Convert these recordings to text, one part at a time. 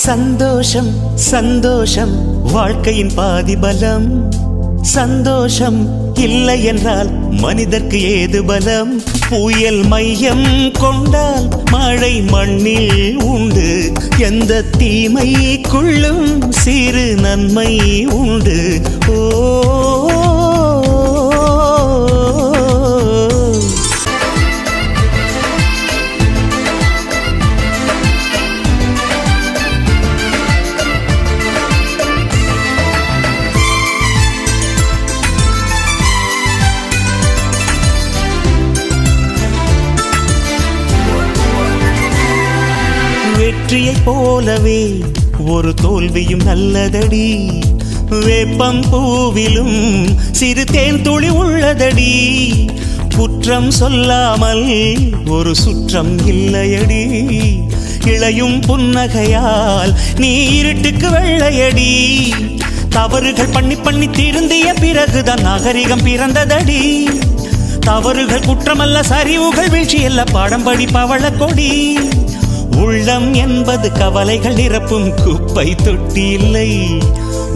சந்தோஷம் சந்தோஷம் வாழ்க்கையின் பாதிபலம். சந்தோஷம் இல்லை என்றால் மனிதர்க்கு ஏது பலம்? புயல் மையம் கொண்டால் மழை மண்ணில் உண்டு. எந்த தீமைக்குள்ளும் சிறு நன்மை உண்டு. ஓ வெற்றியைப் போலவே ஒரு தோல்வியும் நல்லதடி. வேப்பம் பூவிலும் சிறு தேன் துளி உள்ளதடி. குற்றம் சொல்லாமல் ஒரு சுற்றம் இல்லையடி. இளையும் புன்னகையால் நீ இருட்டுக்கு வெள்ளையடி. தவறுகள் பண்ணி பண்ணி திருந்திய பிறகுதான் நாகரிகம் பிறந்ததடி. தவறுகள் குற்றமல்ல, சரிவுகள் வீழ்ச்சியல்ல, பாடம்படி பவள கொடி. உள்ளம் என்பது கவலைகள் நிரப்பும் குப்பை தொட்டி இல்லை.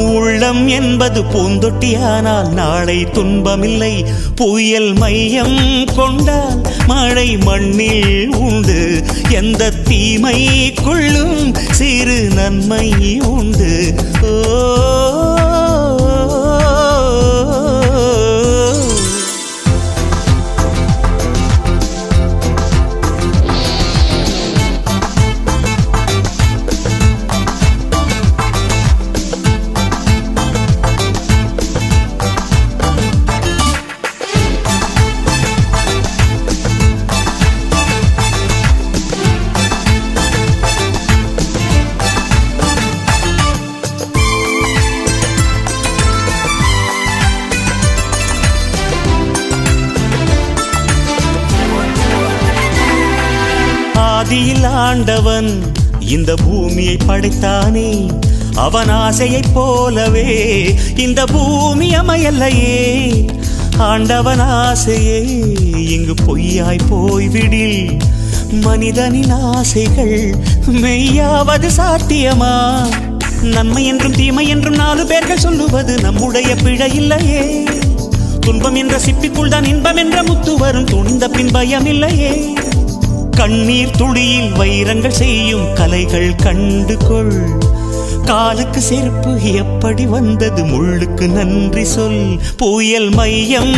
உள்ளம் என்பது பூந்தொட்டியானால் நாளை துன்பமில்லை. புயல் மையம் கொண்டால் மழை மண்ணில் உண்டு. எந்த தீமைக்குள்ளும் சிறு நன்மை உண்டு. ஓ ஆதியில் ஆண்டவன் இந்த பூமியை படைத்தானே. அவன் ஆசையைப் போலவே இந்த பூமி அமையல்லையே. ஆண்டவன் ஆசையே இங்கு பொய்யாய் போய்விடில். மனிதனின் ஆசைகள் மெய்யாவது சாத்தியமா? நன்மை என்றும் தீமை என்றும் 4 பேர்கள் சொல்லுவது நம்முடைய பிழை இல்லையே. துன்பம் என்ற சிப்பிக்குள் தான் இன்பம் என்ற முத்து வரும். துணிந்த பின் பயம் இல்லையே. கண்ணீர் துளியில் வைரங்கள் செய்யும் கலைகள் கண்டு கொள். காலுக்கு செருப்பு எப்படி வந்தது? முள்ளுக்கு நன்றி சொல். புயல் மையம்